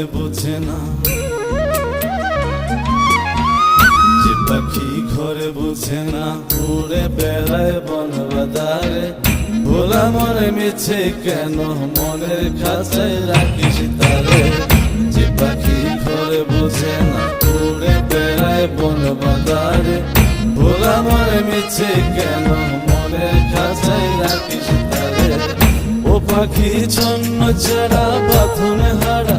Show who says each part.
Speaker 1: ঘরে বোঝে না, যে পাখি ঘরে বোঝে না, উড়ে বেড়ায় বন বাদারে। ভোলা মনে মিছে কেন মনের খাঁচায় রাখিস তারে। যে পাখি ঘরে বোঝে না, উড়ে বেড়ায় বন বাদারে। ভোলা মনে মিছে কেন মনের খাঁচায় রাখিস তারে। ও পাখি ছন্ন ছাড়া বাঁধনে হারা